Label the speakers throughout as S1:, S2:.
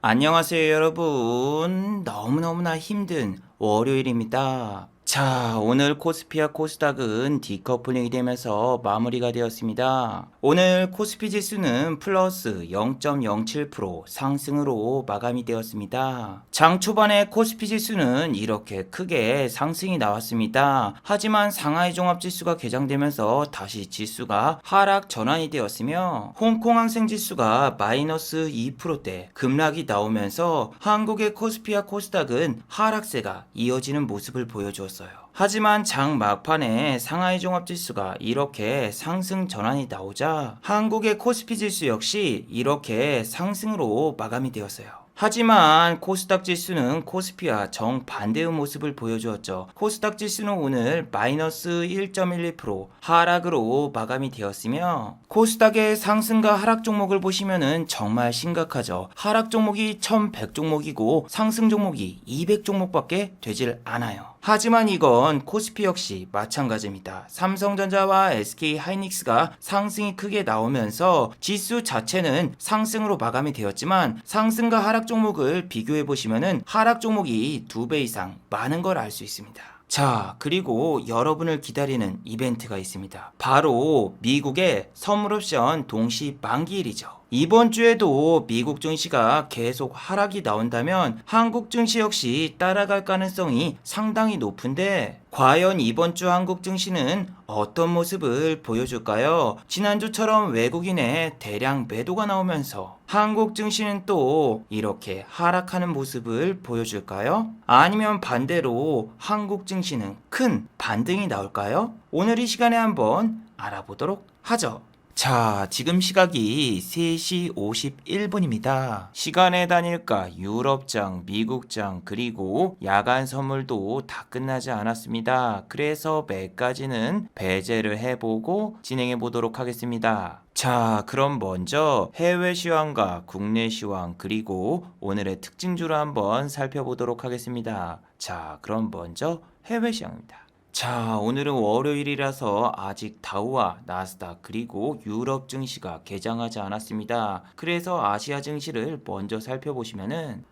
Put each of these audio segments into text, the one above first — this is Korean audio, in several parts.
S1: 안녕하세요, 여러분. 너무너무나 힘든 월요일입니다. 자, 오늘 코스피와 코스닥은 디커플링이 되면서 마무리가 되었습니다. 오늘 코스피 지수는 플러스 0.07% 상승으로 마감이 되었습니다. 장 초반에 코스피 지수는 이렇게 크게 상승이 나왔습니다. 하지만 상하이 종합지수가 개장되면서 다시 지수가 하락 전환이 되었으며 홍콩 항생지수가 마이너스 2%대 급락이 나오면서 한국의 코스피와 코스닥은 하락세가 이어지는 모습을 보여주었습니다. 하지만 장 막판에 상하이 종합지수가 이렇게 상승 전환이 나오자 한국의 코스피 지수 역시 이렇게 상승으로 마감이 되었어요. 하지만 코스닥 지수는 코스피와 정반대의 모습을 보여주었죠. 코스닥 지수는 오늘 마이너스 1.12% 하락으로 마감이 되었으며 코스닥의 상승과 하락 종목을 보시면은 정말 심각하죠. 하락 종목이 1100 종목이고 상승 종목이 200 종목밖에 되질 않아요. 하지만 이건 코스피 역시 마찬가지입니다. 삼성전자와 SK하이닉스가 상승이 크게 나오면서 지수 자체는 상승으로 마감이 되었지만 상승과 하락 종목을 비교해 보시면은 하락 종목이 2배 이상 많은 걸 알 수 있습니다. 자, 그리고 여러분을 기다리는 이벤트가 있습니다. 바로 미국의 선물옵션 동시 만기일이죠. 이번 주에도 미국 증시가 계속 하락이 나온다면 한국 증시 역시 따라갈 가능성이 상당히 높은데 과연 이번 주 한국 증시는 어떤 모습을 보여줄까요? 지난주처럼 외국인의 대량 매도가 나오면서 한국 증시는 또 이렇게 하락하는 모습을 보여줄까요? 아니면 반대로 한국 증시는 큰 반등이 나올까요? 오늘 이 시간에 한번 알아보도록 하죠. 자, 지금 시각이 3시 51분입니다. 시간의 단일가 유럽장, 미국장, 그리고 야간 선물도 다 끝나지 않았습니다. 그래서 몇 가지는 배제를 해보고 진행해 보도록 하겠습니다. 자, 그럼 먼저 해외 시황과 국내 시황 그리고 오늘의 특징주를 한번 살펴보도록 하겠습니다. 자, 그럼 먼저 해외 시황입니다. 자, 오늘은 월요일이라서 아직 다우와 나스닥 그리고 유럽 증시가 개장하지 않았습니다. 그래서 아시아 증시를 먼저 살펴보시면은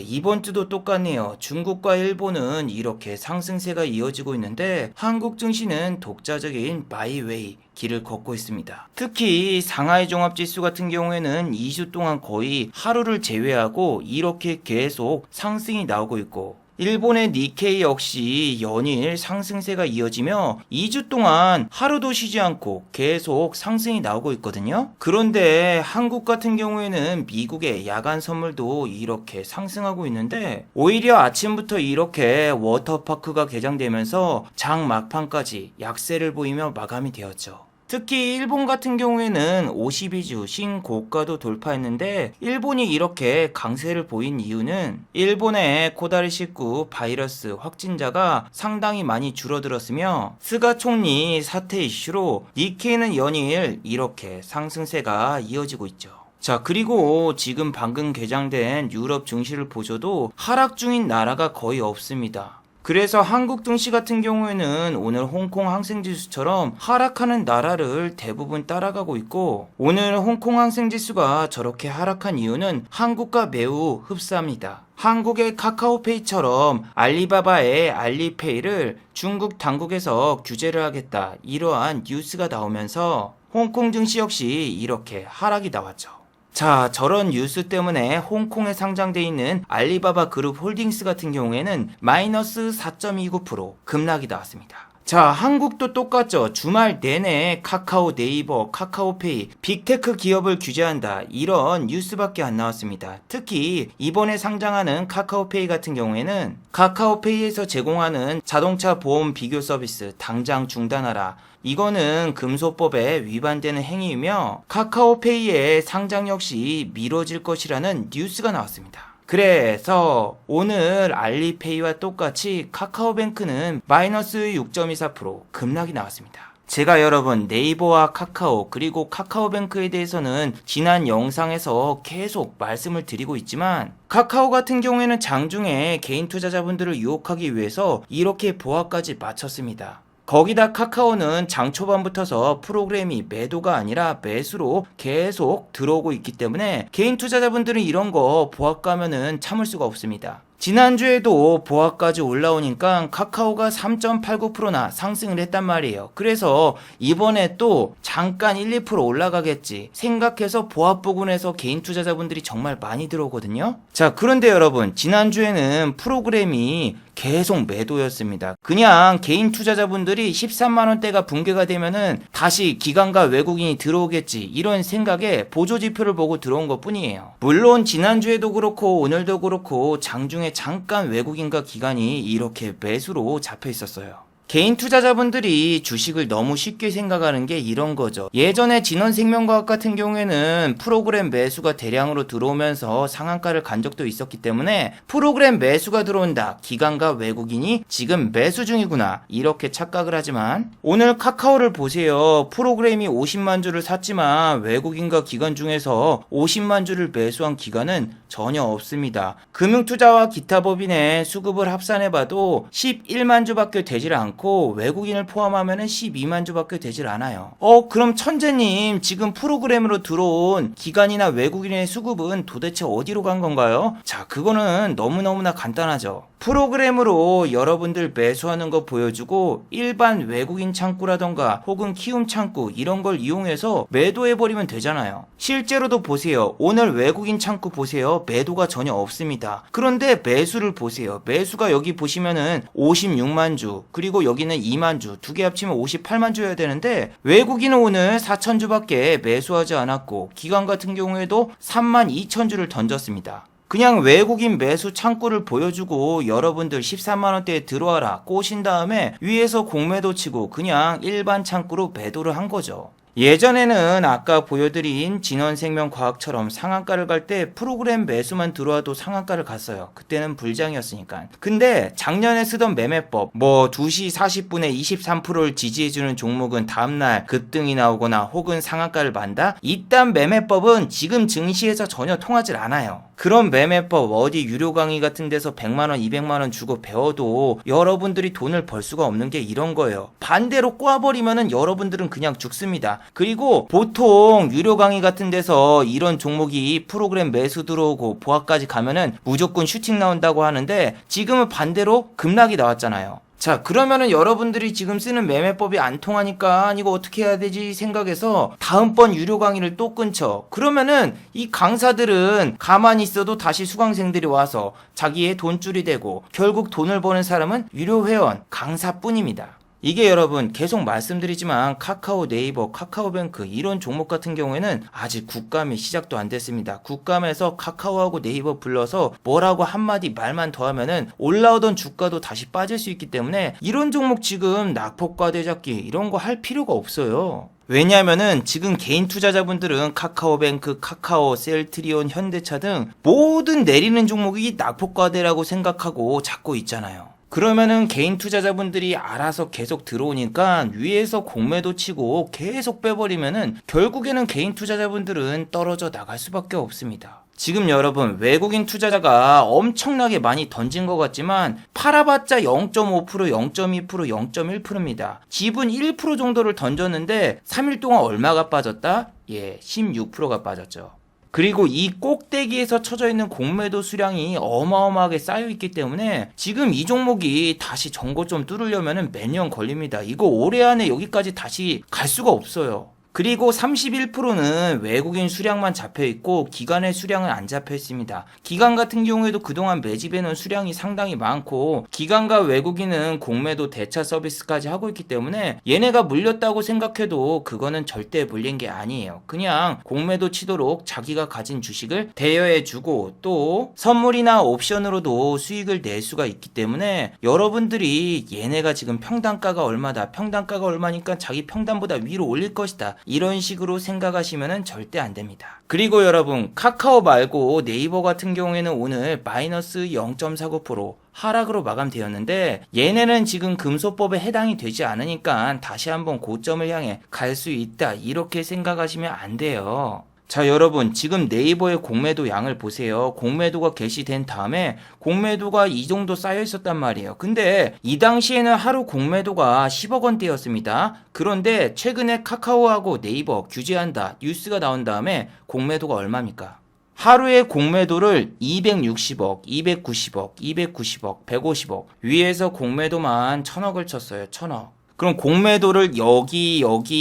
S1: 이번 주도 똑같네요. 중국과 일본은 이렇게 상승세가 이어지고 있는데 한국 증시는 독자적인 마이웨이 길을 걷고 있습니다. 특히 상하이 종합지수 같은 경우에는 2주 동안 거의 하루를 제외하고 이렇게 계속 상승이 나오고 있고 일본의 니케이 역시 연일 상승세가 이어지며 2주 동안 하루도 쉬지 않고 계속 상승이 나오고 있거든요. 그런데 한국 같은 경우에는 미국의 야간 선물도 이렇게 상승하고 있는데 오히려 아침부터 이렇게 워터파크가 개장되면서 장 막판까지 약세를 보이며 마감이 되었죠. 특히 일본 같은 경우에는 52주 신고가도 돌파했는데 일본이 이렇게 강세를 보인 이유는 일본의 코다리19 바이러스 확진자가 상당히 많이 줄어들었으며 스가 총리 사퇴 이슈로 니케이는 연일 이렇게 상승세가 이어지고 있죠. 자, 그리고 지금 방금 개장된 유럽 증시를 보셔도 하락 중인 나라가 거의 없습니다. 그래서 한국 증시 같은 경우에는 오늘 홍콩 항생지수처럼 하락하는 나라를 대부분 따라가고 있고 오늘 홍콩 항생지수가 저렇게 하락한 이유는 한국과 매우 흡사합니다. 한국의 카카오페이처럼 알리바바의 알리페이를 중국 당국에서 규제를 하겠다 이러한 뉴스가 나오면서 홍콩 증시 역시 이렇게 하락이 나왔죠. 자, 저런 뉴스 때문에 홍콩에 상장돼 있는 알리바바 그룹 홀딩스 같은 경우에는 마이너스 4.29% 급락이 나왔습니다. 자, 한국도 똑같죠. 주말 내내 카카오, 네이버, 카카오페이, 빅테크 기업을 규제한다. 이런 뉴스밖에 안 나왔습니다. 특히 이번에 상장하는 카카오페이 같은 경우에는 카카오페이에서 제공하는 자동차 보험 비교 서비스 당장 중단하라. 이거는 금소법에 위반되는 행위이며 카카오페이의 상장 역시 미뤄질 것이라는 뉴스가 나왔습니다. 그래서 오늘 알리페이와 똑같이 카카오뱅크는 마이너스 6.24% 급락이 나왔습니다. 제가 여러분 네이버와 카카오 그리고 카카오뱅크에 대해서는 지난 영상에서 계속 말씀을 드리고 있지만 카카오 같은 경우에는 장중에 개인 투자자분들을 유혹하기 위해서 이렇게 보합까지 마쳤습니다. 거기다 카카오는 장 초반부터서 프로그램이 매도가 아니라 매수로 계속 들어오고 있기 때문에 개인 투자자분들은 이런 거 보합가면은 참을 수가 없습니다. 지난주에도 보합까지 올라오니까 카카오가 3.89%나 상승을 했단 말이에요. 그래서 이번에 또 잠깐 1, 2% 올라가겠지 생각해서 보합 부근에서 개인 투자자분들이 정말 많이 들어오거든요. 자, 그런데 여러분, 지난주에는 프로그램이 계속 매도였습니다. 그냥 개인 투자자분들이 13만원대가 붕괴가 되면은 다시 기관과 외국인이 들어오겠지 이런 생각에 보조지표를 보고 들어온 것 뿐이에요. 물론 지난주에도 그렇고 오늘도 그렇고 장중에 잠깐 외국인과 기관이 이렇게 매수로 잡혀 있었어요. 개인 투자자분들이 주식을 너무 쉽게 생각하는 게 이런 거죠. 예전에 진원생명과학 같은 경우에는 프로그램 매수가 대량으로 들어오면서 상한가를 간 적도 있었기 때문에 프로그램 매수가 들어온다, 기관과 외국인이 지금 매수 중이구나 이렇게 착각을 하지만 오늘 카카오를 보세요. 프로그램이 50만 주를 샀지만 외국인과 기관 중에서 50만 주를 매수한 기관은 전혀 없습니다. 금융투자와 기타 법인의 수급을 합산해봐도 11만 주밖에 되질 않고 외국인을 포함하면 12만 주밖에 되질 않아요. 그럼 천재님, 지금 프로그램으로 들어온 기관이나 외국인의 수급은 도대체 어디로 간 건가요? 자, 그거는 너무너무나 간단하죠. 프로그램으로 여러분들 매수하는 거 보여주고 일반 외국인 창구라던가 혹은 키움 창구 이런 걸 이용해서 매도해버리면 되잖아요. 실제로도 보세요. 오늘 외국인 창구 보세요. 매도가 전혀 없습니다. 그런데 매수를 보세요. 매수가 여기 보시면은 56만 주, 그리고 여기는 2만 주, 두 개 합치면 58만 주여야 되는데 외국인은 오늘 4천 주밖에 매수하지 않았고 기관 같은 경우에도 3만 2천 주를 던졌습니다. 그냥 외국인 매수 창구를 보여주고 여러분들 13만원대에 들어와라 꼬신 다음에 위에서 공매도 치고 그냥 일반 창구로 매도를 한 거죠. 예전에는 아까 보여드린 진원생명과학처럼 상한가를 갈 때 프로그램 매수만 들어와도 상한가를 갔어요. 그때는 불장이었으니까. 근데 작년에 쓰던 매매법, 2시 40분에 23%를 지지해주는 종목은 다음날 급등이 나오거나 혹은 상한가를 만다? 이딴 매매법은 지금 증시에서 전혀 통하질 않아요. 그런 매매법 어디 유료 강의 같은 데서 100만원, 200만원 주고 배워도 여러분들이 돈을 벌 수가 없는 게 이런 거예요. 반대로 꼬아버리면은 여러분들은 그냥 죽습니다. 그리고 보통 유료 강의 같은 데서 이런 종목이 프로그램 매수 들어오고 보합까지 가면은 무조건 슈팅 나온다고 하는데 지금은 반대로 급락이 나왔잖아요. 자, 그러면은 여러분들이 지금 쓰는 매매법이 안 통하니까 이거 어떻게 해야 되지 생각해서 다음번 유료 강의를 또 끊죠. 그러면은 이 강사들은 가만히 있어도 다시 수강생들이 와서 자기의 돈줄이 되고 결국 돈을 버는 사람은 유료 회원, 강사뿐입니다. 이게 여러분 계속 말씀드리지만 카카오, 네이버, 카카오뱅크 이런 종목 같은 경우에는 아직 국감이 시작도 안 됐습니다. 국감에서 카카오하고 네이버 불러서 뭐라고 한마디 말만 더 하면은 올라오던 주가도 다시 빠질 수 있기 때문에 이런 종목 지금 낙폭과 대잡기 이런 거 할 필요가 없어요. 왜냐하면은 지금 개인 투자자분들은 카카오뱅크, 카카오, 셀트리온, 현대차 등 모든 내리는 종목이 낙폭과대라고 생각하고 잡고 있잖아요. 그러면은 개인 투자자분들이 알아서 계속 들어오니까 위에서 공매도 치고 계속 빼버리면은 결국에는 개인 투자자분들은 떨어져 나갈 수밖에 없습니다. 지금 여러분 외국인 투자자가 엄청나게 많이 던진 것 같지만 팔아봤자 0.5%, 0.2%, 0.1%입니다. 지분 1% 정도를 던졌는데 3일 동안 얼마가 빠졌다? 16%가 빠졌죠. 그리고 이 꼭대기에서 쳐져 있는 공매도 수량이 어마어마하게 쌓여 있기 때문에 지금 이 종목이 다시 전고점 뚫으려면 몇 년 걸립니다. 이거 올해 안에 여기까지 다시 갈 수가 없어요. 그리고 31%는 외국인 수량만 잡혀있고 기관의 수량은 안 잡혀있습니다. 기관 같은 경우에도 그동안 매집해놓은 수량이 상당히 많고 기관과 외국인은 공매도 대차 서비스까지 하고 있기 때문에 얘네가 물렸다고 생각해도 그거는 절대 물린 게 아니에요. 그냥 공매도 치도록 자기가 가진 주식을 대여해주고 또 선물이나 옵션으로도 수익을 낼 수가 있기 때문에 여러분들이 얘네가 지금 평단가가 얼마다, 평단가가 얼마니까 자기 평단보다 위로 올릴 것이다, 이런 식으로 생각하시면 절대 안 됩니다. 그리고 여러분 카카오 말고 네이버 같은 경우에는 오늘 마이너스 0.49% 하락으로 마감되었는데 얘네는 지금 금소법에 해당이 되지 않으니까 다시 한번 고점을 향해 갈 수 있다 이렇게 생각하시면 안 돼요. 자, 여러분, 지금 네이버의 공매도 양을 보세요. 공매도가 게시된 다음에 공매도가 이 정도 쌓여 있었단 말이에요. 근데 이 당시에는 하루 공매도가 10억 원대였습니다. 그런데 최근에 카카오하고 네이버 규제한다 뉴스가 나온 다음에 공매도가 얼마입니까? 하루에 공매도를 260억, 290억, 290억, 150억 위에서 공매도만 1000억을 쳤어요. 1000억. 그럼 공매도를 여기인데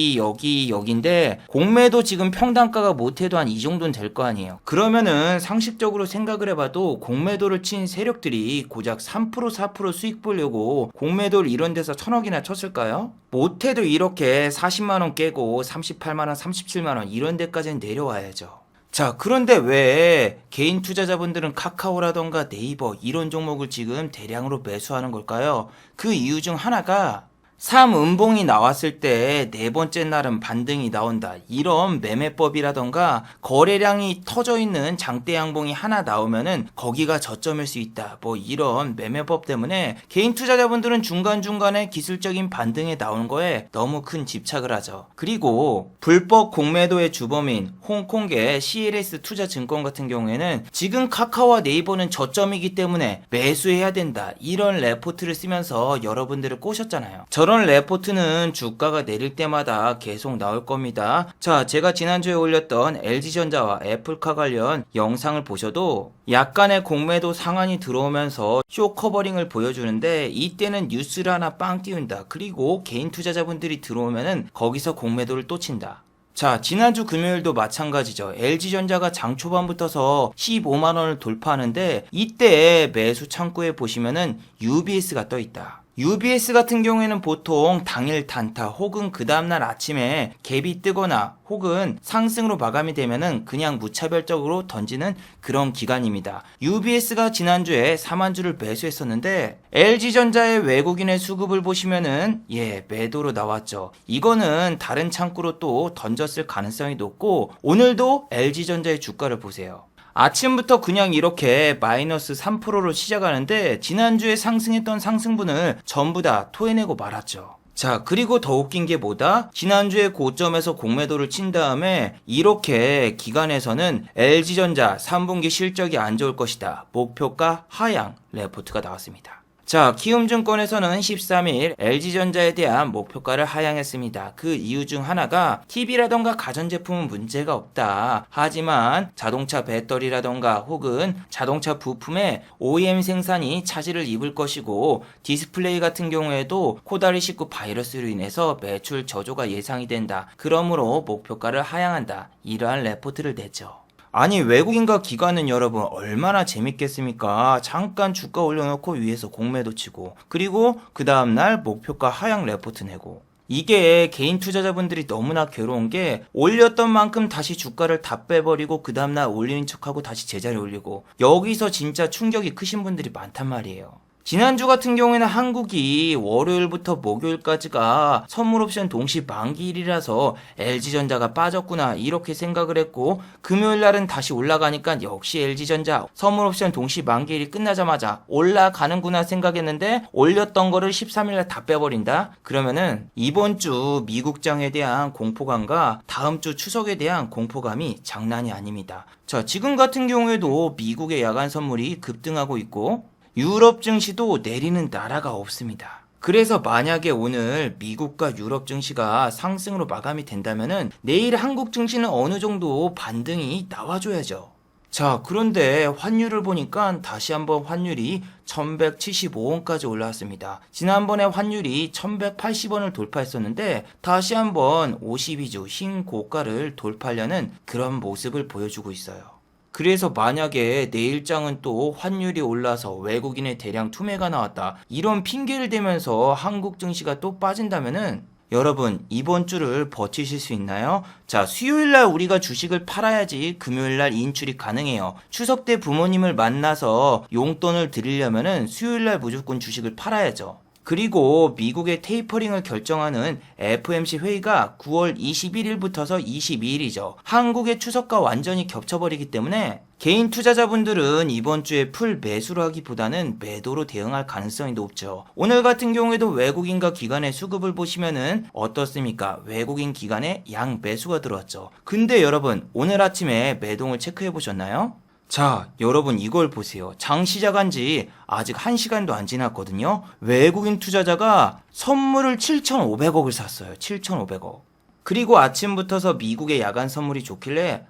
S1: 공매도 지금 평단가가 못해도 한 이 정도는 될 거 아니에요. 그러면은 상식적으로 생각을 해봐도 공매도를 친 세력들이 고작 3% 4% 수익 보려고 공매도를 이런 데서 1000억이나 쳤을까요? 못해도 이렇게 40만원 깨고 38만원 37만원 이런 데까지는 내려와야죠. 자, 그런데 왜 개인 투자자분들은 카카오라던가 네이버 이런 종목을 지금 대량으로 매수하는 걸까요? 그 이유 중 하나가 3음봉이 나왔을 때 네 번째 날은 반등이 나온다. 이런 매매법이라던가 거래량이 터져 있는 장대 양봉이 하나 나오면은 거기가 저점일 수 있다. 뭐 이런 매매법 때문에 개인 투자자분들은 중간중간에 기술적인 반등에 나오는 거에 너무 큰 집착을 하죠. 그리고 불법 공매도의 주범인 홍콩계 CLS 투자증권 같은 경우에는 지금 카카오와 네이버는 저점이기 때문에 매수해야 된다. 이런 레포트를 쓰면서 여러분들을 꼬셨잖아요. 저런 레포트는 주가가 내릴 때마다 계속 나올 겁니다. 자, 제가 지난주에 올렸던 LG전자와 애플카 관련 영상을 보셔도 약간의 공매도 상한이 들어오면서 쇼 커버링을 보여주는데 이때는 뉴스를 하나 빵 띄운다. 그리고 개인 투자자분들이 들어오면은 거기서 공매도를 또 친다. 자, 지난주 금요일도 마찬가지죠. LG전자가 장 초반부터서 15만원을 돌파하는데 이때 매수 창구에 보시면은 UBS가 떠 있다. UBS 같은 경우에는 보통 당일 단타 혹은 그 다음날 아침에 갭이 뜨거나 혹은 상승으로 마감이 되면은 그냥 무차별적으로 던지는 그런 기간입니다. UBS가 지난주에 4만 주를 매수했었는데 LG전자의 외국인의 수급을 보시면은 매도로 나왔죠. 이거는 다른 창구로 또 던졌을 가능성이 높고 오늘도 LG전자의 주가를 보세요. 아침부터 그냥 이렇게 마이너스 3%로 시작하는데 지난주에 상승했던 상승분을 전부 다 토해내고 말았죠. 자, 그리고 더 웃긴 게 뭐다? 지난주에 고점에서 공매도를 친 다음에 이렇게 기관에서는 LG전자 3분기 실적이 안 좋을 것이다. 목표가 하향 레포트가 나왔습니다. 자, 키움증권에서는 13일 LG전자에 대한 목표가를 하향했습니다. 그 이유 중 하나가 TV라던가 가전제품은 문제가 없다. 하지만 자동차 배터리라던가 혹은 자동차 부품의 OEM 생산이 차질을 입을 것이고 디스플레이 같은 경우에도 코다리19 바이러스로 인해서 매출 저조가 예상이 된다. 그러므로 목표가를 하향한다. 이러한 레포트를 냈죠. 아니, 외국인과 기관은 여러분 얼마나 재밌겠습니까? 잠깐 주가 올려놓고 위에서 공매도 치고 그리고 그 다음날 목표가 하향 레포트 내고 이게 개인 투자자분들이 너무나 괴로운 게 올렸던 만큼 다시 주가를 다 빼버리고 그 다음날 올리는 척하고 다시 제자리에 올리고 여기서 진짜 충격이 크신 분들이 많단 말이에요. 지난주 같은 경우에는 한국이 월요일부터 목요일까지가 선물옵션 동시 만기일이라서 LG전자가 빠졌구나 이렇게 생각을 했고 금요일날은 다시 올라가니까 역시 LG전자 선물옵션 동시 만기일이 끝나자마자 올라가는구나 생각했는데 올렸던 거를 13일날 다 빼버린다? 그러면은 이번 주 미국장에 대한 공포감과 다음 주 추석에 대한 공포감이 장난이 아닙니다. 자, 지금 같은 경우에도 미국의 야간 선물이 급등하고 있고 유럽 증시도 내리는 나라가 없습니다. 그래서 만약에 오늘 미국과 유럽 증시가 상승으로 마감이 된다면은 내일 한국 증시는 어느 정도 반등이 나와줘야죠. 자, 그런데 환율을 보니까 다시 한번 환율이 1175원까지 올라왔습니다. 지난번에 환율이 1180원을 돌파했었는데 다시 한번 52주 신고가를 돌파하려는 그런 모습을 보여주고 있어요. 그래서 만약에 내일장은 또 환율이 올라서 외국인의 대량 투매가 나왔다 이런 핑계를 대면서 한국 증시가 또 빠진다면은 여러분 이번 주를 버티실 수 있나요? 자, 수요일날 우리가 주식을 팔아야지 금요일날 인출이 가능해요. 추석 때 부모님을 만나서 용돈을 드리려면은 수요일날 무조건 주식을 팔아야죠. 그리고 미국의 테이퍼링을 결정하는 FOMC 회의가 9월 21일부터서 22일이죠. 한국의 추석과 완전히 겹쳐버리기 때문에 개인 투자자분들은 이번 주에 풀 매수를 하기보다는 매도로 대응할 가능성이 높죠. 오늘 같은 경우에도 외국인과 기관의 수급을 보시면은 어떻습니까? 외국인 기관의 양 매수가 들어왔죠. 근데 여러분, 오늘 아침에 매동을 체크해 보셨나요? 자, 여러분 이걸 보세요. 장 시작한 지 아직 1시간도 안 지났거든요. 외국인 투자자가 선물을 7,500억을 샀어요. 7,500억. 그리고 아침부터서 미국의 야간 선물이 좋길래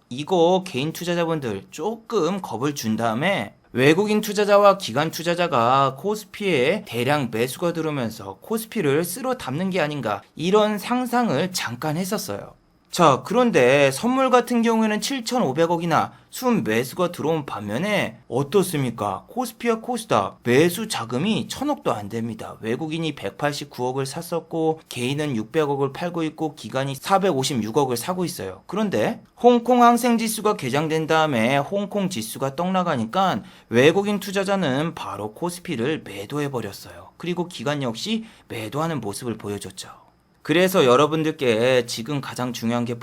S1: 이거 개인 투자자분들 조금 겁을 준 다음에 외국인 투자자와 기관 투자자가 코스피에 대량 매수가 들어오면서 코스피를 쓸어 담는 게 아닌가 이런 상상을 잠깐 했었어요. 자, 그런데 선물 같은 경우에는 7,500억이나 순 매수가 들어온 반면에 어떻습니까? 코스피와 코스닥 매수 자금이 1,000억도 안 됩니다. 외국인이 189억을 샀었고 개인은 600억을 팔고 있고 기관이 456억을 사고 있어요. 그런데 홍콩 항생지수가 개장된 다음에 홍콩 지수가 떡 나가니까 외국인 투자자는 바로 코스피를 매도해버렸어요. 그리고 기관 역시 매도하는 모습을 보여줬죠. 그래서 여러분들께 지금 가장 중요한 게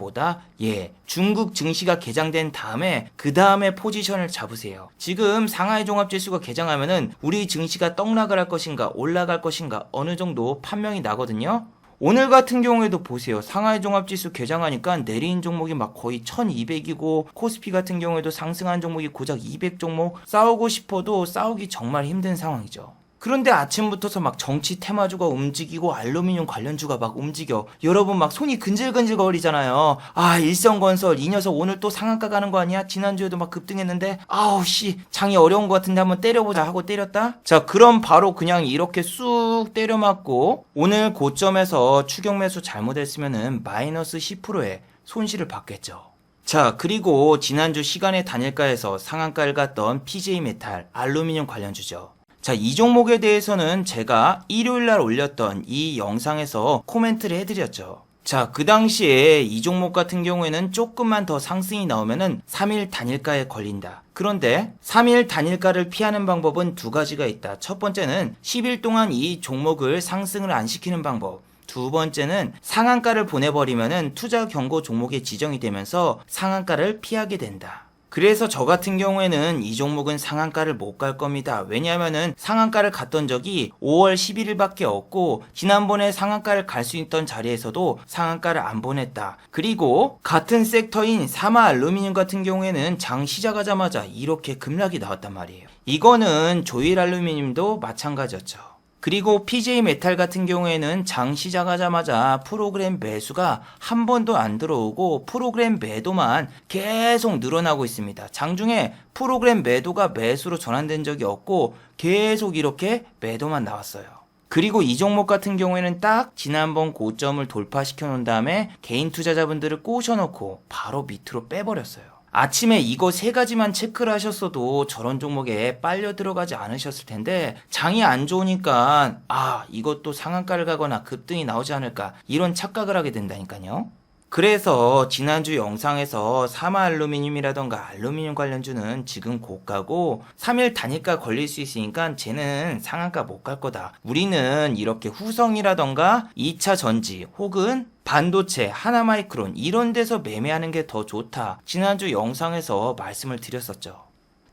S1: 중국 증시가 개장된 다음에 그 다음에 포지션을 잡으세요. 지금 상하이 종합지수가 개장하면은 우리 증시가 떡락을 할 것인가 올라갈 것인가 어느 정도 판명이 나거든요. 오늘 같은 경우에도 보세요. 상하이 종합지수 개장하니까 내린 종목이 막 거의 1200이고 코스피 같은 경우에도 상승한 종목이 고작 200 종목 싸우고 싶어도 싸우기 정말 힘든 상황이죠. 그런데 아침부터서 막 정치 테마주가 움직이고 알루미늄 관련주가 막 움직여. 여러분 막 손이 근질근질 거리잖아요. 일성건설 이 녀석 오늘 또 상한가 가는 거 아니야? 지난주에도 막 급등했는데 장이 어려운 것 같은데 한번 때려보자 하고 때렸다? 자, 그럼 바로 그냥 이렇게 쑥 때려 맞고 오늘 고점에서 추격 매수 잘못했으면은 마이너스 10%의 손실을 받겠죠. 자, 그리고 지난주 시간의 단일가에서 상한가를 갔던 PJ메탈 알루미늄 관련주죠. 자, 이 종목에 대해서는 제가 일요일날 올렸던 이 영상에서 코멘트를 해드렸죠. 자, 그 당시에 이 종목 같은 경우에는 조금만 더 상승이 나오면은 3일 단일가에 걸린다. 그런데 3일 단일가를 피하는 방법은 두 가지가 있다. 첫 번째는 10일 동안 이 종목을 상승을 안 시키는 방법. 두 번째는 상한가를 보내버리면은 투자 경고 종목에 지정이 되면서 상한가를 피하게 된다. 그래서 저 같은 경우에는 이 종목은 상한가를 못 갈 겁니다. 왜냐하면은 상한가를 갔던 적이 5월 11일밖에 없고 지난번에 상한가를 갈 수 있던 자리에서도 상한가를 안 보냈다. 그리고 같은 섹터인 사마 알루미늄 같은 경우에는 장 시작하자마자 이렇게 급락이 나왔단 말이에요. 이거는 조일 알루미늄도 마찬가지였죠. 그리고 PJ 메탈 같은 경우에는 장 시작하자마자 프로그램 매수가 한 번도 안 들어오고 프로그램 매도만 계속 늘어나고 있습니다. 장중에 프로그램 매도가 매수로 전환된 적이 없고 계속 이렇게 매도만 나왔어요. 그리고 이 종목 같은 경우에는 딱 지난번 고점을 돌파시켜 놓은 다음에 개인 투자자분들을 꼬셔놓고 바로 밑으로 빼버렸어요. 아침에 이거 세 가지만 체크를 하셨어도 저런 종목에 빨려 들어가지 않으셨을 텐데 장이 안 좋으니까 이것도 상한가를 가거나 급등이 나오지 않을까 이런 착각을 하게 된다니까요. 그래서 지난주 영상에서 사마알루미늄이라던가 알루미늄 관련주는 지금 고가고 3일 단일가 걸릴 수 있으니까 쟤는 상한가 못 갈 거다. 우리는 이렇게 후성이라던가 2차 전지 혹은 반도체, 하나마이크론 이런 데서 매매하는 게 더 좋다. 지난주 영상에서 말씀을 드렸었죠.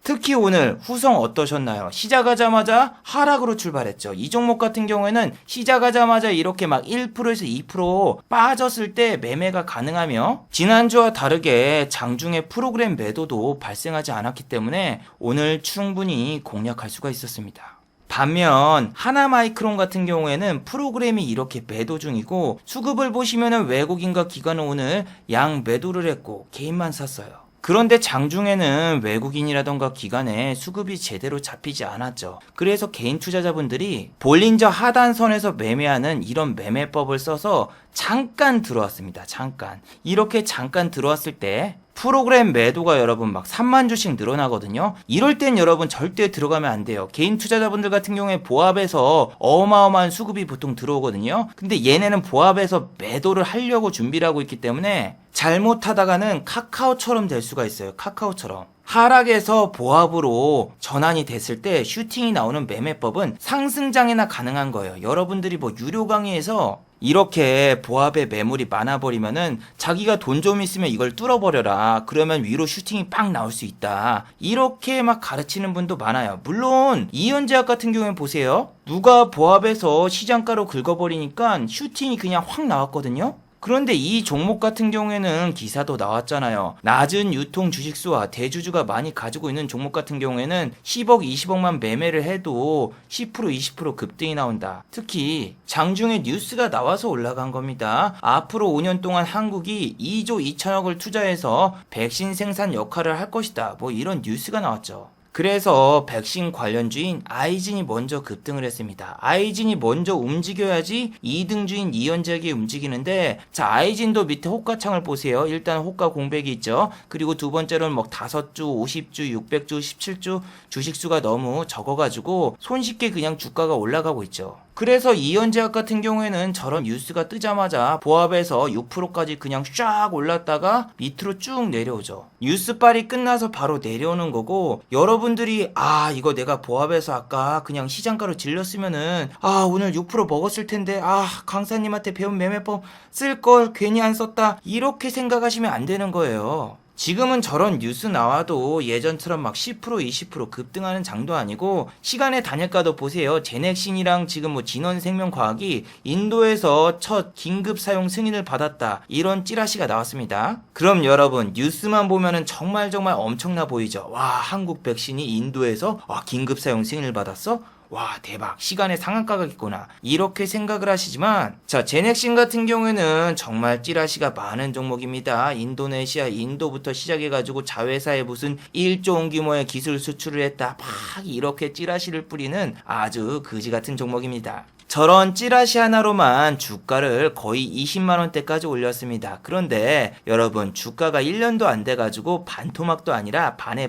S1: 특히 오늘 후성 어떠셨나요? 시작하자마자 하락으로 출발했죠. 이 종목 같은 경우에는 시작하자마자 이렇게 막 1%에서 2% 빠졌을 때 매매가 가능하며 지난주와 다르게 장중에 프로그램 매도도 발생하지 않았기 때문에 오늘 충분히 공략할 수가 있었습니다. 반면 하나마이크론 같은 경우에는 프로그램이 이렇게 매도 중이고 수급을 보시면은 외국인과 기관은 오늘 양 매도를 했고 개인만 샀어요. 그런데 장중에는 외국인이라던가 기관에 수급이 제대로 잡히지 않았죠. 그래서 개인 투자자분들이 볼린저 하단선에서 매매하는 이런 매매법을 써서 잠깐 들어왔습니다. 잠깐. 이렇게 잠깐 들어왔을 때 프로그램 매도가 여러분 막 3만 주씩 늘어나거든요. 이럴 땐 여러분 절대 들어가면 안 돼요. 개인 투자자분들 같은 경우에 보합에서 어마어마한 수급이 보통 들어오거든요. 근데 얘네는 보합에서 매도를 하려고 준비를 하고 있기 때문에 잘못하다가는 카카오처럼 될 수가 있어요. 카카오처럼. 하락에서 보합으로 전환이 됐을 때 슈팅이 나오는 매매법은 상승장에나 가능한 거예요. 여러분들이 뭐 유료 강의에서 이렇게 보합에 매물이 많아버리면은 자기가 돈 좀 있으면 이걸 뚫어버려라. 그러면 위로 슈팅이 빡 나올 수 있다. 이렇게 막 가르치는 분도 많아요. 물론 이현제약 같은 경우에 보세요. 누가 보합에서 시장가로 긁어버리니까 슈팅이 그냥 확 나왔거든요. 그런데 이 종목 같은 경우에는 기사도 나왔잖아요. 낮은 유통 주식수와 대주주가 많이 가지고 있는 종목 같은 경우에는 10억, 20억만 매매를 해도 10%, 20% 급등이 나온다. 특히 장중에 뉴스가 나와서 올라간 겁니다. 앞으로 5년 동안 한국이 2조 2천억을 투자해서 백신 생산 역할을 할 것이다. 뭐 이런 뉴스가 나왔죠. 그래서 백신 관련주인 아이진이 먼저 급등을 했습니다. 아이진이 먼저 움직여야지 2등주인 이현제약이 움직이는데, 자, 아이진도 밑에 호가창을 보세요. 일단 호가 공백이 있죠. 그리고 두 번째로는 뭐 5주, 50주, 600주, 17주 주식수가 너무 적어가지고 손쉽게 그냥 주가가 올라가고 있죠. 그래서 이현제약 같은 경우에는 저런 뉴스가 뜨자마자 보합에서 6%까지 그냥 쫙 올랐다가 밑으로 쭉 내려오죠. 뉴스빨이 끝나서 바로 내려오는 거고, 여러분들이 이거 내가 보합에서 아까 그냥 시장가로 질렀으면은 오늘 6% 먹었을 텐데 강사님한테 배운 매매법 쓸 걸 괜히 안 썼다, 이렇게 생각하시면 안 되는 거예요. 지금은 저런 뉴스 나와도 예전처럼 막 10%, 20% 급등하는 장도 아니고, 시간의 단일가도 보세요. 제넥신이랑 지금 뭐 진원생명과학이 인도에서 첫 긴급 사용 승인을 받았다, 이런 찌라시가 나왔습니다. 그럼 여러분, 뉴스만 보면은 정말 엄청나 보이죠. 와, 한국 백신이 인도에서 긴급 사용 승인을 받았어? 와, 대박, 시간의 상한가겠구나, 이렇게 생각을 하시지만, 자, 제넥신 같은 경우에는 정말 찌라시가 많은 종목입니다. 인도네시아, 인도부터 시작해가지고 자회사에 무슨 1조 원 규모의 기술 수출을 했다, 막 이렇게 찌라시를 뿌리는 아주 그지 같은 종목입니다. 저런 찌라시 하나로만 주가를 거의 20만원대까지 올렸습니다. 그런데 여러분, 주가가 1년도 안 돼가지고 반토막도 아니라 반에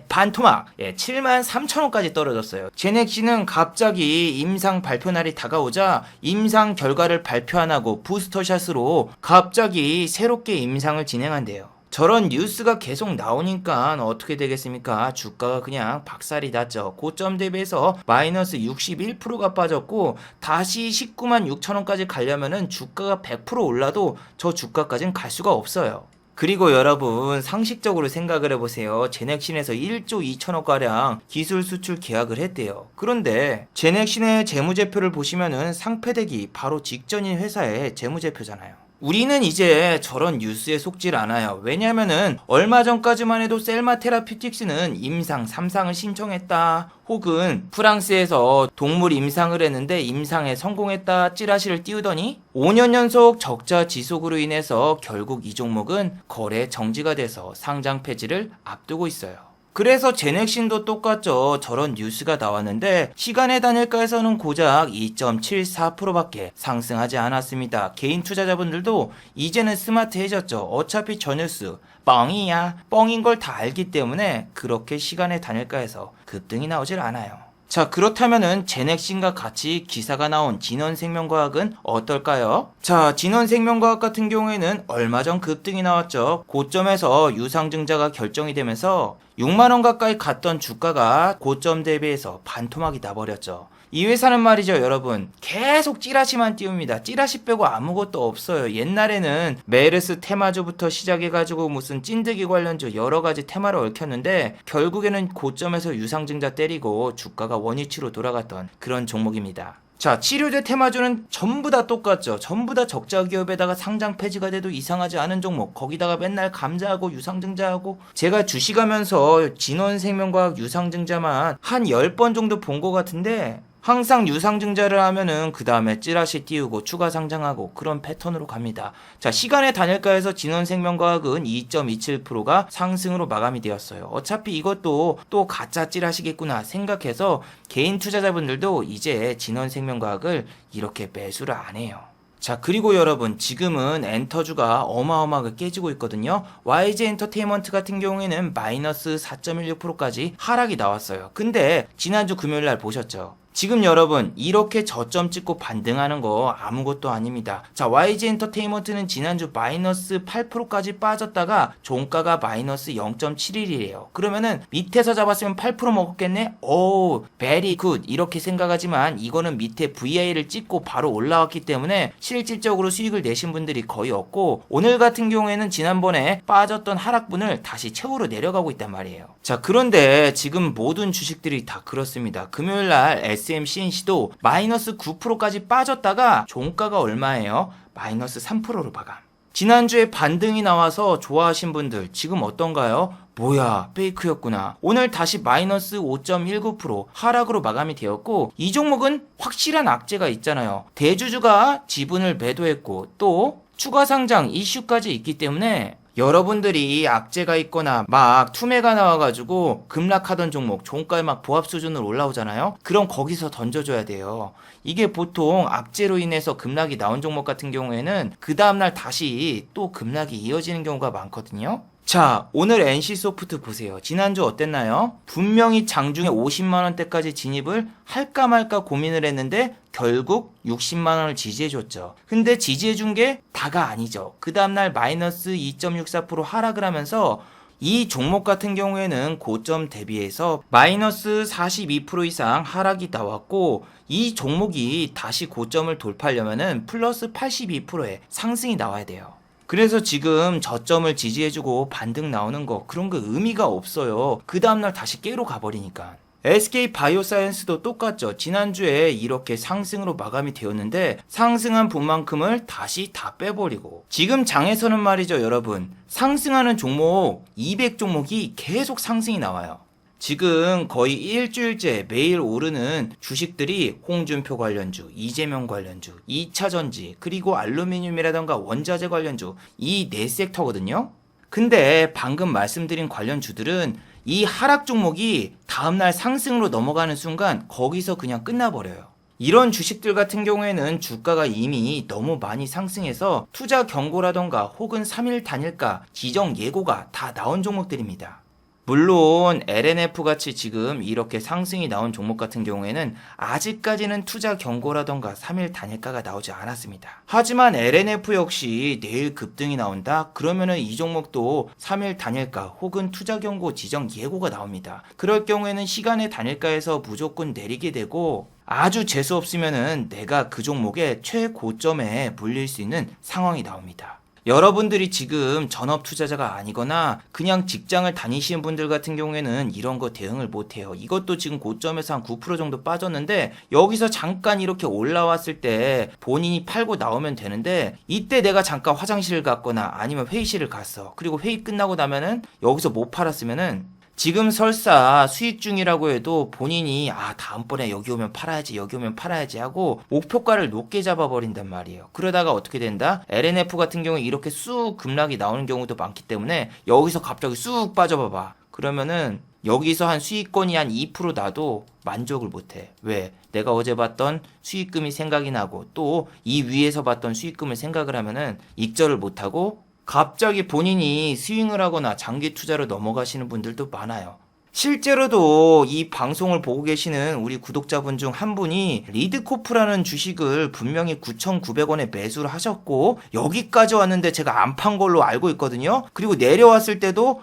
S1: 반토막, 7만 3천원까지 떨어졌어요. 제넥신은 갑자기 임상 발표 날이 다가오자 임상 결과를 발표 안 하고 부스터샷으로 갑자기 새롭게 임상을 진행한대요. 저런 뉴스가 계속 나오니까 어떻게 되겠습니까? 주가가 그냥 박살이 났죠. 고점 대비해서 마이너스 61%가 빠졌고, 다시 19만 6천원까지 가려면은 주가가 100% 올라도 저 주가까지는 갈 수가 없어요. 그리고 여러분, 상식적으로 생각을 해보세요. 제넥신에서 1조 2천억가량 기술 수출 계약을 했대요. 그런데 제넥신의 재무제표를 보시면은 상패되기 바로 직전인 회사의 재무제표잖아요. 우리는 이제 저런 뉴스에 속질 않아요. 왜냐면은 얼마 전까지만 해도 셀마 테라퓨틱스는 임상 3상을 신청했다, 혹은 프랑스에서 동물 임상을 했는데 임상에 성공했다 찌라시를 띄우더니 5년 연속 적자 지속으로 인해서 결국 이 종목은 거래 정지가 돼서 상장 폐지를 앞두고 있어요. 그래서 제넥신도 똑같죠. 저런 뉴스가 나왔는데 시간의 단일가에서는 고작 2.74%밖에 상승하지 않았습니다. 개인 투자자분들도 이제는 스마트해졌죠. 어차피 저 뉴스 뻥이야, 뻥인 걸 다 알기 때문에 그렇게 시간의 단일가에서 급등이 나오질 않아요. 자, 그렇다면은 제넥신과 같이 기사가 나온 진원생명과학은 어떨까요? 자, 진원생명과학 같은 경우에는 얼마 전 급등이 나왔죠. 고점에서 유상증자가 결정이 되면서 6만원 가까이 갔던 주가가 고점 대비해서 반토막이 나버렸죠. 이 회사는 말이죠, 여러분, 계속 찌라시만 띄웁니다. 찌라시 빼고 아무것도 없어요. 옛날에는 메르스 테마주부터 시작해가지고 무슨 찐득이 관련주 여러가지 테마를 얽혔는데 결국에는 고점에서 유상증자 때리고 주가가 원위치로 돌아갔던 그런 종목입니다. 자, 치료제 테마주는 전부 다 똑같죠. 전부 다 적자 기업에다가 상장 폐지가 돼도 이상하지 않은 종목, 거기다가 맨날 감자하고 유상증자하고, 제가 주식하면서 진원생명과학 유상증자만 한 10번 정도 본 것 같은데 항상 유상증자를 하면은 그 다음에 찌라시 띄우고 추가 상장하고 그런 패턴으로 갑니다. 자, 시간의 단일가에서 진원생명과학은 2.27%가 상승으로 마감이 되었어요. 어차피 이것도 또 가짜 찌라시겠구나 생각해서 개인 투자자분들도 이제 진원생명과학을 이렇게 매수를 안 해요. 자, 그리고 여러분, 지금은 엔터주가 어마어마하게 깨지고 있거든요. YG 엔터테인먼트 같은 경우에는 마이너스 4.16%까지 하락이 나왔어요. 근데 지난주 금요일날 보셨죠? 지금 여러분 이렇게 저점 찍고 반등하는 거 아무것도 아닙니다. 자, YG 엔터테인먼트는 지난주 마이너스 8%까지 빠졌다가 종가가 마이너스 0.71이래요. 그러면은 밑에서 잡았으면 8% 먹었겠네? 오, very good 이렇게 생각하지만 이거는 밑에 VI를 찍고 바로 올라왔기 때문에 실질적으로 수익을 내신 분들이 거의 없고, 오늘 같은 경우에는 지난번에 빠졌던 하락분을 다시 채우러 내려가고 있단 말이에요. 자, 그런데 지금 모든 주식들이 다 그렇습니다. 금요일날 SMCNC도 마이너스 9%까지 빠졌다가 종가가 얼마예요? 마이너스 3%로 마감. 지난주에 반등이 나와서 좋아하신 분들 지금 어떤가요? 뭐야, 페이크였구나. 오늘 다시 마이너스 5.19% 하락으로 마감이 되었고, 이 종목은 확실한 악재가 있잖아요. 대주주가 지분을 매도했고 또 추가 상장 이슈까지 있기 때문에 여러분들이 악재가 있거나 막 투매가 나와가지고 급락하던 종목 종가에 막 보합 수준으로 올라오잖아요. 그럼 거기서 던져줘야 돼요. 이게 보통 악재로 인해서 급락이 나온 종목 같은 경우에는 그 다음날 다시 또 급락이 이어지는 경우가 많거든요. 자, 오늘 NC소프트 보세요. 지난주 어땠나요? 분명히 장중에 50만원대까지 진입을 할까 말까 고민을 했는데 결국 60만원을 지지해줬죠. 근데 지지해준 게 다가 아니죠. 그 다음날 마이너스 2.64% 하락을 하면서 이 종목 같은 경우에는 고점 대비해서 마이너스 42% 이상 하락이 나왔고, 이 종목이 다시 고점을 돌파하려면은 플러스 82%의 상승이 나와야 돼요. 그래서 지금 저점을 지지해주고 반등 나오는 거 그런 거 의미가 없어요. 그 다음날 다시 깨로 가버리니까. SK 바이오사이언스도 똑같죠. 지난주에 이렇게 상승으로 마감이 되었는데 상승한 분만큼을 다시 다 빼버리고, 지금 장에서는 말이죠 여러분, 상승하는 종목 200종목이 계속 상승이 나와요. 지금 거의 일주일째 매일 오르는 주식들이 홍준표 관련주, 이재명 관련주, 2차전지, 그리고 알루미늄이라던가 원자재 관련주, 이 네 섹터거든요. 근데 방금 말씀드린 관련주들은 이 하락 종목이 다음날 상승으로 넘어가는 순간 거기서 그냥 끝나버려요. 이런 주식들 같은 경우에는 주가가 이미 너무 많이 상승해서 투자 경고라던가 혹은 3일 단일가 지정 예고가 다 나온 종목들입니다. 물론 LNF 같이 지금 이렇게 상승이 나온 종목 같은 경우에는 아직까지는 투자 경고라던가 3일 단일가가 나오지 않았습니다. 하지만 LNF 역시 내일 급등이 나온다? 그러면은 이 종목도 3일 단일가 혹은 투자 경고 지정 예고가 나옵니다. 그럴 경우에는 시간의 단일가에서 무조건 내리게 되고, 아주 재수 없으면은 내가 그 종목의 최고점에 물릴 수 있는 상황이 나옵니다. 여러분들이 지금 전업 투자자가 아니거나 그냥 직장을 다니시는 분들 같은 경우에는 이런 거 대응을 못해요. 이것도 지금 고점에서 한 9% 정도 빠졌는데 여기서 잠깐 이렇게 올라왔을 때 본인이 팔고 나오면 되는데, 이때 내가 잠깐 화장실을 갔거나 아니면 회의실을 갔어. 그리고 회의 끝나고 나면은 여기서 못 팔았으면은 지금 설사 수익 중이라고 해도 본인이 다음번에 여기 오면 팔아야지 여기 오면 팔아야지 하고 목표가를 높게 잡아버린단 말이에요. 그러다가 어떻게 된다? LNF 같은 경우에 이렇게 쑥 급락이 나오는 경우도 많기 때문에 여기서 갑자기 쑥 빠져봐봐. 그러면은 여기서 한 수익권이 한 2% 나도 만족을 못해. 왜? 내가 어제 봤던 수익금이 생각이 나고 또 이 위에서 봤던 수익금을 생각을 하면은 익절을 못하고 갑자기 본인이 스윙을 하거나 장기 투자로 넘어가시는 분들도 많아요. 실제로도 이 방송을 보고 계시는 우리 구독자분 중 한 분이 리드코프라는 주식을 분명히 9,900원에 매수를 하셨고 여기까지 왔는데 제가 안 판 걸로 알고 있거든요. 그리고 내려왔을 때도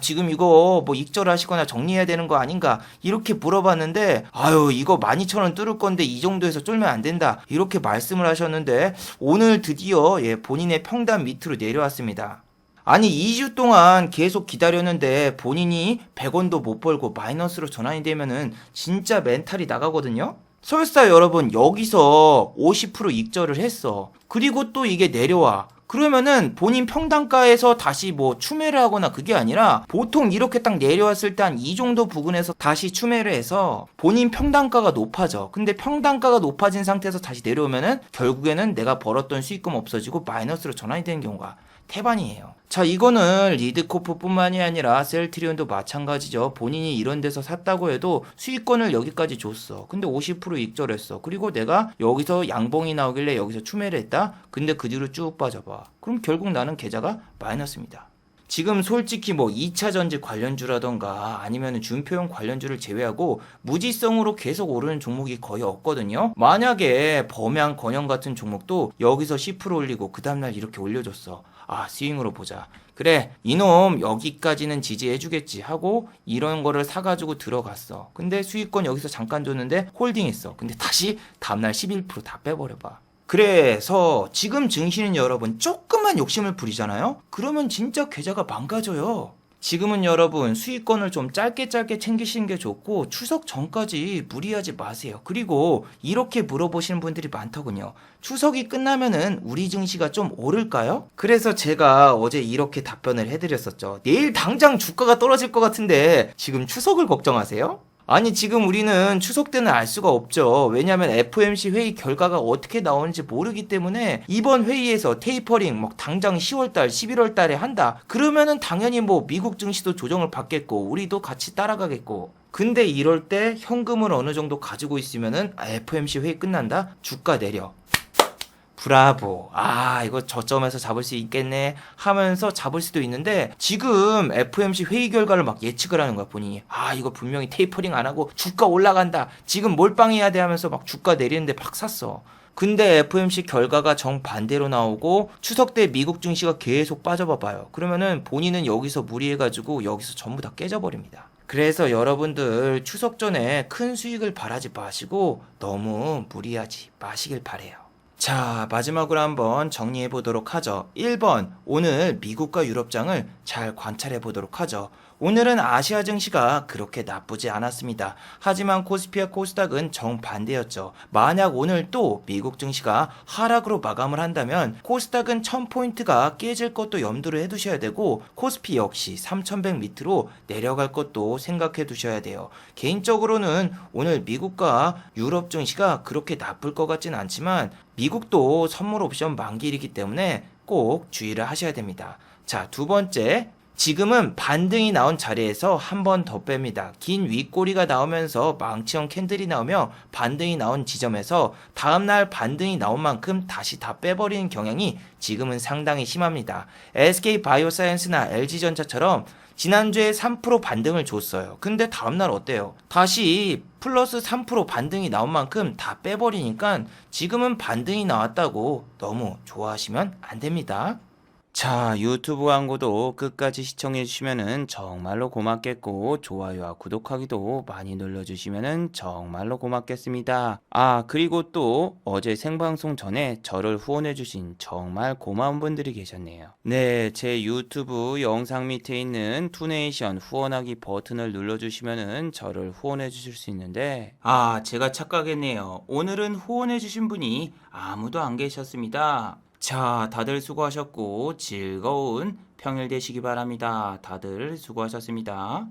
S1: 지금 이거 뭐 익절하시거나 정리해야 되는 거 아닌가 이렇게 물어봤는데, 이거 12,000원 뚫을 건데 이 정도에서 쫄면 안 된다 이렇게 말씀을 하셨는데, 오늘 드디어 본인의 평단 밑으로 내려왔습니다. 아니 2주 동안 계속 기다렸는데 본인이 100원도 못 벌고 마이너스로 전환이 되면은 진짜 멘탈이 나가거든요. 설사 여러분 여기서 50% 익절을 했어. 그리고 또 이게 내려와. 그러면은 본인 평단가에서 다시 뭐 추매를 하거나 그게 아니라 보통 이렇게 딱 내려왔을 때 한 이 정도 부근에서 다시 추매를 해서 본인 평단가가 높아져. 근데 평단가가 높아진 상태에서 다시 내려오면은 결국에는 내가 벌었던 수익금 없어지고 마이너스로 전환이 되는 경우가 태반이에요. 자, 이거는 리드코프뿐만이 아니라 셀트리온도 마찬가지죠. 본인이 이런 데서 샀다고 해도 수익권을 여기까지 줬어. 근데 50% 익절했어. 그리고 내가 여기서 양봉이 나오길래 여기서 추매를 했다. 근데 그 뒤로 쭉 빠져봐. 그럼 결국 나는 계좌가 마이너스입니다. 지금 솔직히 뭐 2차 전지 관련주라던가 아니면 준표용 관련주를 제외하고 무지성으로 계속 오르는 종목이 거의 없거든요. 만약에 범양 건영 같은 종목도 여기서 10% 올리고 그 다음날 이렇게 올려줬어. 아, 스윙으로 보자. 그래, 이놈 여기까지는 지지해주겠지 하고 이런 거를 사가지고 들어갔어. 근데 수익권 여기서 잠깐 줬는데 홀딩했어. 근데 다시 다음날 11%다 빼버려봐. 그래서 지금 증시는 여러분 조금만 욕심을 부리잖아요? 그러면 진짜 계좌가 망가져요. 지금은 여러분 수익권을 좀 짧게 챙기시는 게 좋고 추석 전까지 무리하지 마세요. 그리고 이렇게 물어보시는 분들이 많더군요. 추석이 끝나면은 우리 증시가 좀 오를까요? 그래서 제가 어제 이렇게 답변을 해드렸었죠. 내일 당장 주가가 떨어질 것 같은데 지금 추석을 걱정하세요? 아니 지금 우리는 추석 때는 알 수가 없죠. 왜냐하면 FOMC 회의 결과가 어떻게 나오는지 모르기 때문에 이번 회의에서 테이퍼링 막 당장 10월달 11월달에 한다. 그러면은 당연히 뭐 미국 증시도 조정을 받겠고 우리도 같이 따라가겠고. 근데 이럴 때 현금을 어느 정도 가지고 있으면은 FOMC 회의 끝난다? 주가 내려. 브라보. 아, 이거 저점에서 잡을 수 있겠네 하면서 잡을 수도 있는데 지금 FOMC 회의 결과를 막 예측을 하는 거야, 본인이. 아, 이거 분명히 테이퍼링 안 하고 주가 올라간다. 지금 몰빵해야 돼 하면서 막 주가 내리는데 팍 샀어. 근데 FOMC 결과가 정반대로 나오고 추석 때 미국 증시가 계속 빠져봐봐요. 그러면은 본인은 여기서 무리해가지고 여기서 전부 다 깨져버립니다. 그래서 여러분들 추석 전에 큰 수익을 바라지 마시고 너무 무리하지 마시길 바래요. 자, 마지막으로 한번 정리해 보도록 하죠. 1번, 오늘 미국과 유럽장을 잘 관찰해 보도록 하죠. 오늘은 아시아 증시가 그렇게 나쁘지 않았습니다. 하지만 코스피와 코스닥은 정반대였죠. 만약 오늘 또 미국 증시가 하락으로 마감을 한다면 코스닥은 1000포인트가 깨질 것도 염두를 해두셔야 되고 코스피 역시 3100 밑으로 내려갈 것도 생각해 두셔야 돼요. 개인적으로는 오늘 미국과 유럽 증시가 그렇게 나쁠 것 같진 않지만 미국도 선물 옵션 만기이기 때문에 꼭 주의를 하셔야 됩니다. 자, 두 번째. 지금은 반등이 나온 자리에서 한 번 더 뺍니다. 긴 윗꼬리가 나오면서 망치형 캔들이 나오며 반등이 나온 지점에서 다음날 반등이 나온 만큼 다시 다 빼버리는 경향이 지금은 상당히 심합니다. SK바이오사이언스나 LG전자처럼 지난주에 3% 반등을 줬어요. 근데 다음날 어때요? 다시 플러스 3% 반등이 나온 만큼 다 빼버리니까 지금은 반등이 나왔다고 너무 좋아하시면 안 됩니다. 자, 유튜브 광고도 끝까지 시청해주시면 정말로 고맙겠고 좋아요와 구독하기도 많이 눌러주시면 정말로 고맙겠습니다. 아, 그리고 또 어제 생방송 전에 저를 후원해주신 정말 고마운 분들이 계셨네요. 네, 제 유튜브 영상 밑에 있는 투네이션 후원하기 버튼을 눌러주시면 저를 후원해주실 수 있는데 아, 제가 착각했네요. 오늘은 후원해주신 분이 아무도 안 계셨습니다. 자, 다들 수고하셨고 즐거운 평일 되시기 바랍니다. 다들 수고하셨습니다.